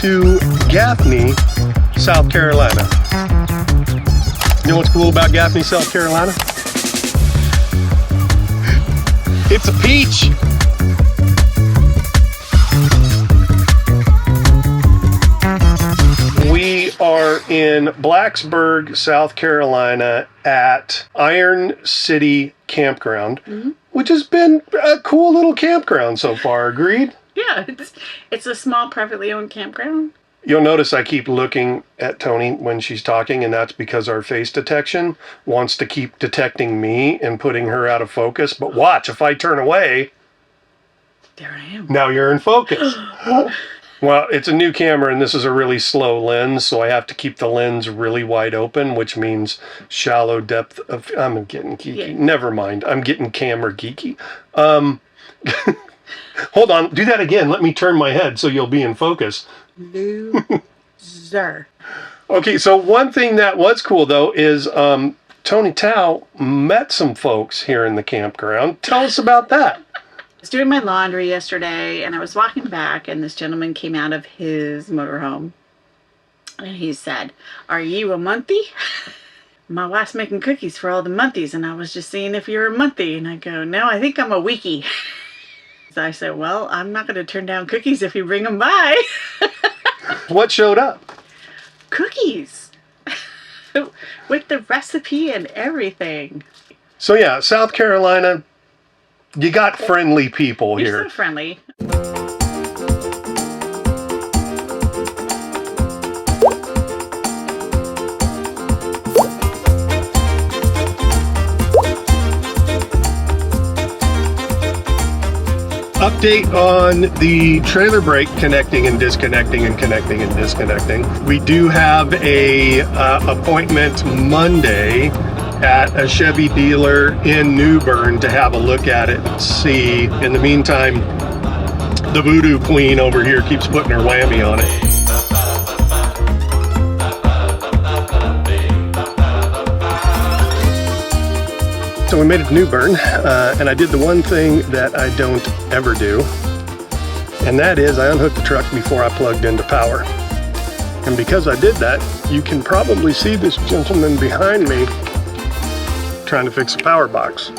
to Gaffney, South Carolina. You know what's cool about Gaffney, South Carolina? It's a peach. We are in Blacksburg, South Carolina at Iron City Campground, which has been a cool little campground so far. Agreed? Yeah, it's a small, privately owned campground. You'll notice I keep looking at Toni when she's talking, and that's because our face detection wants to keep detecting me and putting her out of focus. But watch, if I turn away, there I am. Now you're in focus. Well, it's a new camera, and this is a really slow lens, so I have to keep the lens really wide open, which means shallow depth of... I'm getting geeky. Yeah. Never mind. I'm getting camera geeky. Hold on. Do that again. Let me turn my head so you'll be in focus. Loser. Okay, so one thing that was cool, though, is Toni Tao met some folks here in the campground. Tell us about that. I was doing my laundry yesterday, and I was walking back, and this gentleman came out of his motorhome, and he said, "Are you a monthie?" My wife's making cookies for all the monthlies, and I was just seeing if you're a monthie. And I go, "No, I think I'm a weekie." So I said, "Well, I'm not going to turn down cookies if you bring them by." What showed up? Cookies. With the recipe and everything. So yeah, South Carolina, you got friendly people here. You're so friendly. Update on the trailer brake connecting and disconnecting and connecting and disconnecting. We do have a appointment Monday at a Chevy dealer in New Bern to have a look at it and see. In the meantime, the voodoo queen over here keeps putting her whammy on it. So we made it to New Bern, and I did the one thing that I don't ever do, and that is I unhooked the truck before I plugged into power. And because I did that, you can probably see this gentleman behind me trying to fix the power box.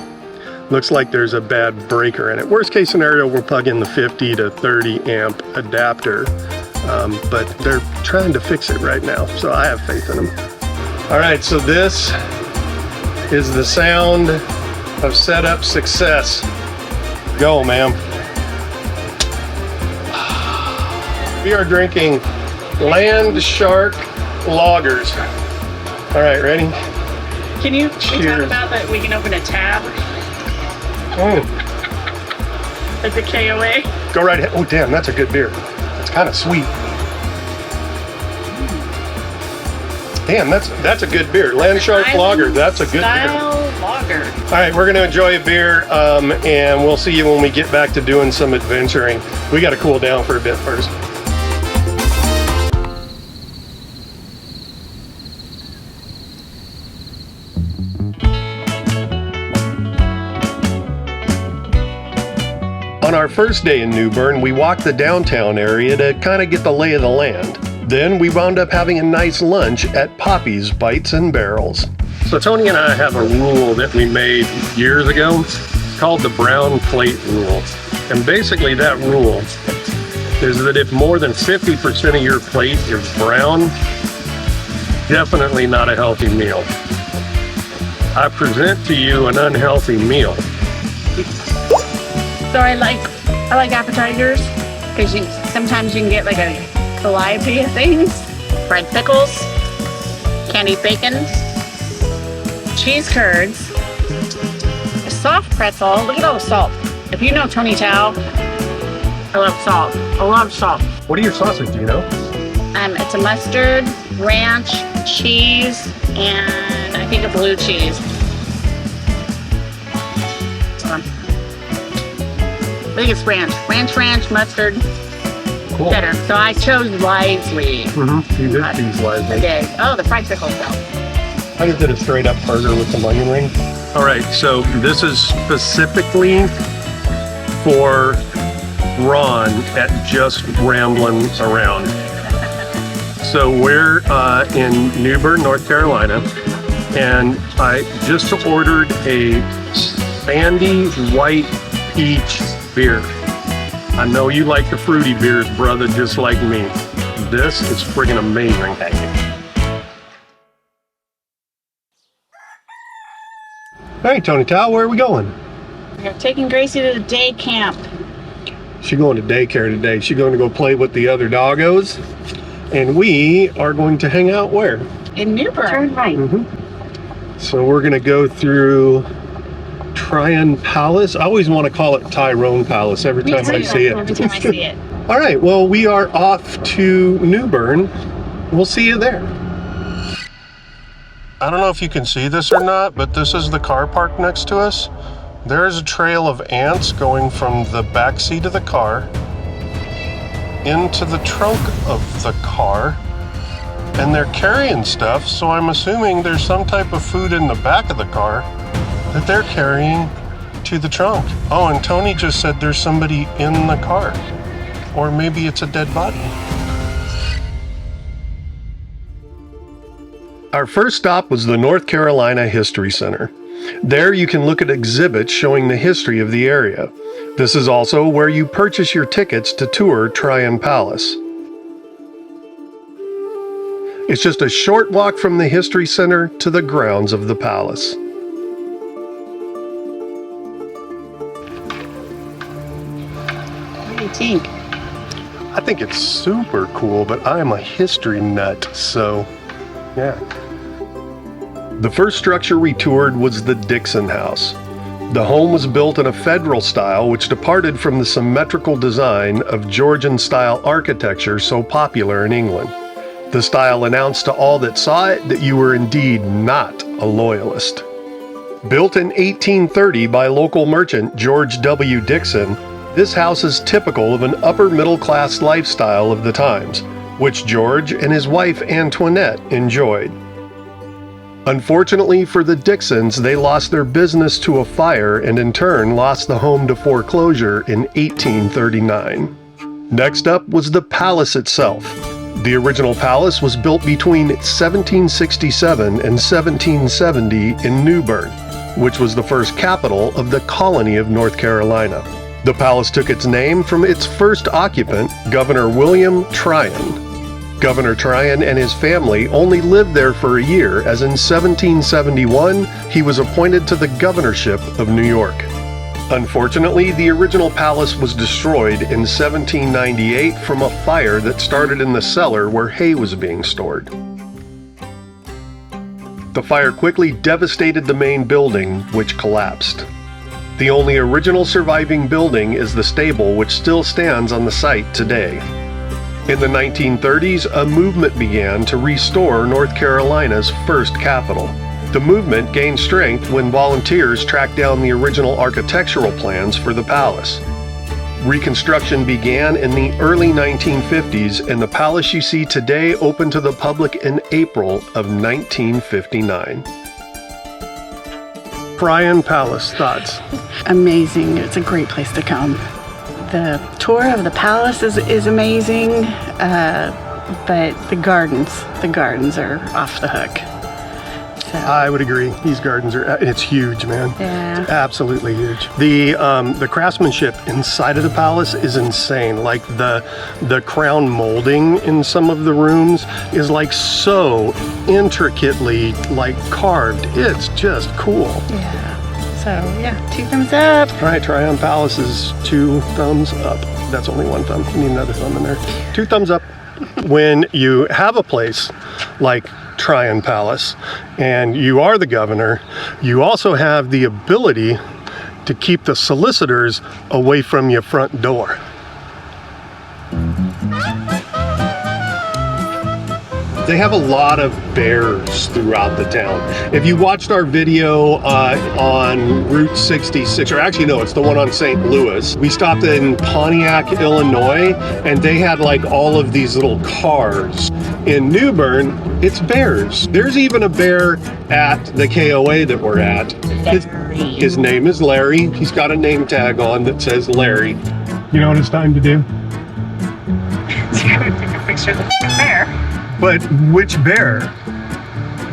Looks like there's a bad breaker in it. Worst case scenario, we'll plug in the 50 to 30 amp adapter, but they're trying to fix it right now, so I have faith in them. All right, so this is the sound of setup success. Go, ma'am. We are drinking Land Shark lagers. All right, ready? Can you talk about that? We can open a tab. Like the KOA. Go right ahead. Oh, damn, that's a good beer. It's kind of sweet. Damn, that's a good beer. Land Shark Lager, that's a good beer. Lager. All right, we're going to enjoy a beer, and we'll see you when we get back to doing some adventuring. We got to cool down for a bit first. On our first day in New Bern, we walked the downtown area to kind of get the lay of the land. Then we wound up having a nice lunch at Poppy's Bites and Barrels. So Toni and I have a rule that we made years ago. It's called the brown plate rule. And basically that rule is that if more than 50% of your plate is brown, definitely not a healthy meal. I present to you an unhealthy meal. So I like appetizers because sometimes you can get like a variety of things. Fried pickles, candied bacon, cheese curds, a soft pretzel. Look at all the salt. If you know Toni Tao, I love salt. I love salt. What are your sauces, do you know? It's a mustard, ranch, cheese, and I think a blue cheese. I think it's ranch, mustard, Cool. Cheddar. So I chose wisely. You did choose wisely. Okay. Oh, the fried pickles though. I just did a straight up burger with some onion ring. All right, so this is specifically for Ron at Just Ramblin' Around. So we're in New Bern, North Carolina, and I just ordered a sandy white peach beer. I know you like the fruity beers, brother, just like me. This is friggin' amazing. Hey, Tony Tao, where are we going? We're taking Gracie to the day camp. She's going to daycare today. She's going to go play with the other doggos. And we are going to hang out where? In New Bern. Turn right. So we're going to go through Tryon Palace. I always want to call it Tyrone Palace every time I see it. Every time I see it. All right, well, we are off to New Bern. We'll see you there. I don't know if you can see this or not, but this is the car park next to us. There's a trail of ants going from the back seat of the car into the trunk of the car, and they're carrying stuff, so I'm assuming there's some type of food in the back of the car that they're carrying to the trunk. Oh, and Tony just said there's somebody in the car, or maybe it's a dead body. Our first stop was the North Carolina History Center. There you can look at exhibits showing the history of the area. This is also where you purchase your tickets to tour Tryon Palace. It's just a short walk from the History Center to the grounds of the palace. What do you think? I think it's super cool, but I am a history nut, so yeah. The first structure we toured was the Dixon House. The home was built in a federal style which departed from the symmetrical design of Georgian-style architecture so popular in England. The style announced to all that saw it that you were indeed not a loyalist. Built in 1830 by local merchant George W. Dixon, this house is typical of an upper-middle-class lifestyle of the times, which George and his wife Antoinette enjoyed. Unfortunately for the Dixons, they lost their business to a fire and in turn lost the home to foreclosure in 1839. Next up was the palace itself. The original palace was built between 1767 and 1770 in New Bern, which was the first capital of the colony of North Carolina. The palace took its name from its first occupant, Governor William Tryon. Governor Tryon and his family only lived there for a year, as in 1771 he was appointed to the governorship of New York. Unfortunately, the original palace was destroyed in 1798 from a fire that started in the cellar where hay was being stored. The fire quickly devastated the main building, which collapsed. The only original surviving building is the stable, which still stands on the site today. In the 1930s, a movement began to restore North Carolina's first capital. The movement gained strength when volunteers tracked down the original architectural plans for the palace. Reconstruction began in the early 1950s, and the palace you see today opened to the public in April of 1959. Tryon Palace, thoughts? Amazing. It's a great place to come. The tour of the palace is amazing, but the gardens are off the hook. So. I would agree. These gardens it's huge, man. Yeah. It's absolutely huge. The craftsmanship inside of the palace is insane. Like the crown molding in some of the rooms is like so intricately like carved. It's just cool. Yeah. So yeah, 2 thumbs up. All right, Tryon Palace is 2 thumbs up. That's only 1 thumb. You need another thumb in there. 2 thumbs up. When you have a place like Tryon Palace and you are the governor, you also have the ability to keep the solicitors away from your front door. They have a lot of bears throughout the town. If you watched our video on Route 66, or actually no, it's the one on St. Louis, we stopped in Pontiac, Illinois, and they had like all of these little cars. In New Bern, it's bears. There's even a bear at the KOA that we're at. His name is Larry. He's got a name tag on that says Larry. You know what it's time to do? Take a picture of the bear. But which bear?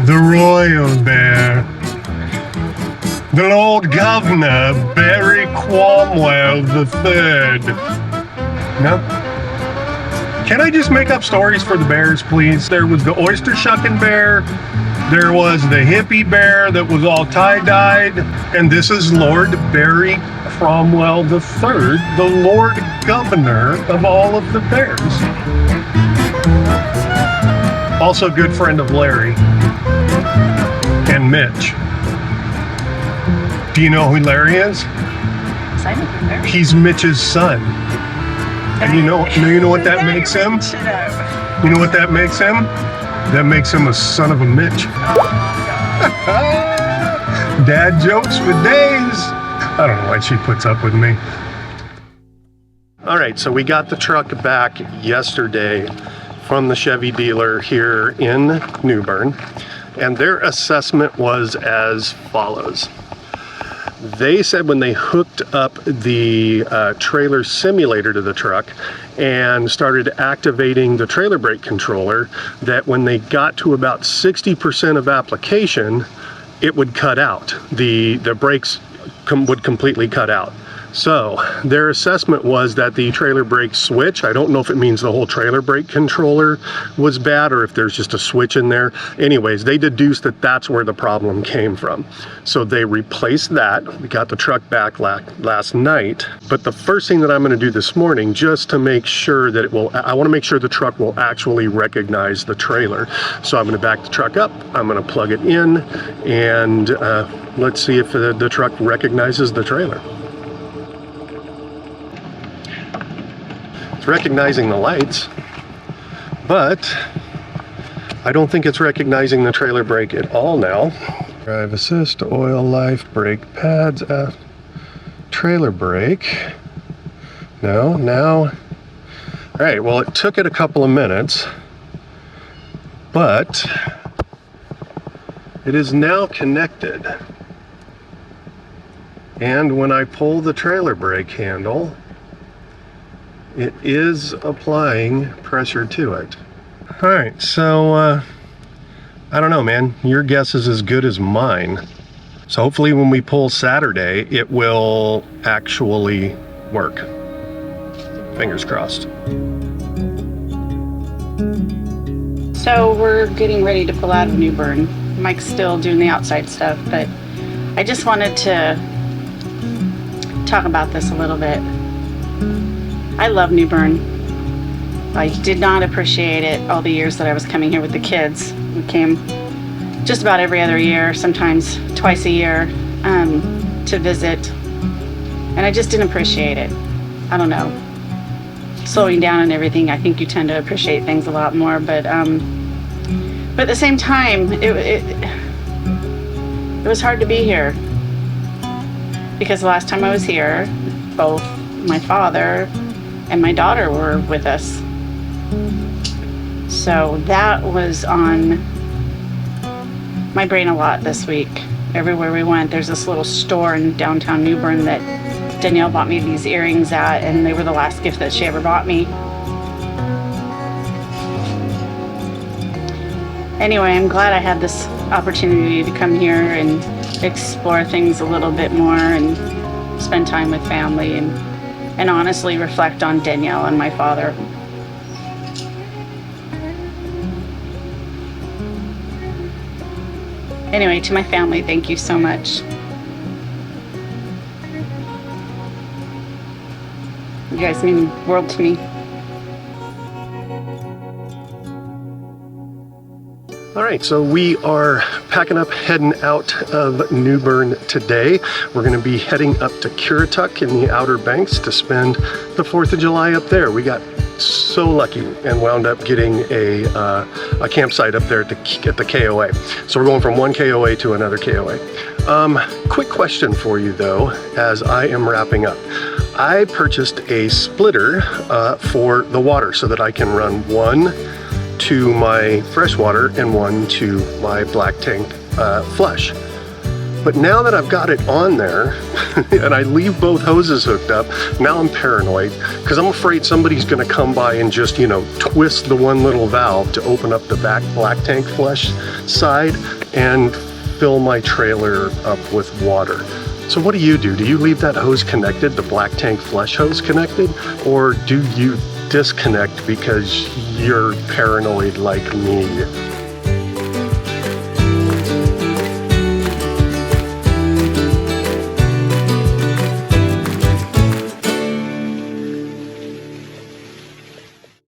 The royal bear. The Lord Governor, Barry Cromwell III. No? Can I just make up stories for the bears, please? There was the oyster shucking bear. There was the hippie bear that was all tie-dyed. And this is Lord Barry Cromwell III, the Lord Governor of all of the bears. Also a good friend of Larry and Mitch. Do you know who Larry is? He's Mitch's son. And you know what that makes him? You know what that makes him? That makes him a son of a Mitch. Dad jokes for days. I don't know why she puts up with me. All right, so we got the truck back yesterday from the Chevy dealer here in New Bern, and their assessment was as follows. They said when they hooked up the trailer simulator to the truck and started activating the trailer brake controller, that when they got to about 60% of application, it would cut out. The brakes would completely cut out. So their assessment was that the trailer brake switch, I don't know if it means the whole trailer brake controller was bad or if there's just a switch in there. Anyways, they deduced that that's where the problem came from. So they replaced that. We got the truck back last night. But the first thing that I'm going to do this morning, just to make sure that I want to make sure the truck will actually recognize the trailer. So I'm going to back the truck up. I'm going to plug it in, and let's see if the truck recognizes the trailer. It's recognizing the lights, but I don't think it's recognizing the trailer brake at all now. Drive assist, oil, life, brake pads, trailer brake. No, now. All right, well, it took it a couple of minutes, but it is now connected. And when I pull the trailer brake handle, it is applying pressure to it. All right, so I don't know, man. Your guess is as good as mine. So hopefully when we pull Saturday, it will actually work. Fingers crossed. So we're getting ready to pull out of New Bern. Mike's still doing the outside stuff, but I just wanted to talk about this a little bit. I love New Bern. I did not appreciate it all the years that I was coming here with the kids. We came just about every other year, sometimes twice a year, to visit. And I just didn't appreciate it. I don't know. Slowing down and everything, I think you tend to appreciate things a lot more. But at the same time, it was hard to be here. Because the last time I was here, both my father and my daughter were with us. So that was on my brain a lot this week. Everywhere we went, there's this little store in downtown New Bern that Danielle bought me these earrings at, and they were the last gift that she ever bought me. Anyway, I'm glad I had this opportunity to come here and explore things a little bit more and spend time with family and honestly reflect on Danielle and my father. Anyway, to my family, thank you so much. You guys mean the world to me. All right, so we are packing up, heading out of New Bern today. We're going to be heading up to Currituck in the Outer Banks to spend the 4th of July up there. We got so lucky and wound up getting a campsite up there at the KOA. So we're going from one KOA to another KOA. Quick question for you though, as I am wrapping up. I purchased a splitter for the water so that I can run one to my freshwater and one to my black tank flush. But now that I've got it on there and I leave both hoses hooked up, now I'm paranoid because I'm afraid somebody's going to come by and just, twist the one little valve to open up the back black tank flush side and fill my trailer up with water. So what do? Do you leave that hose connected, the black tank flush hose connected, or do you disconnect because you're paranoid like me?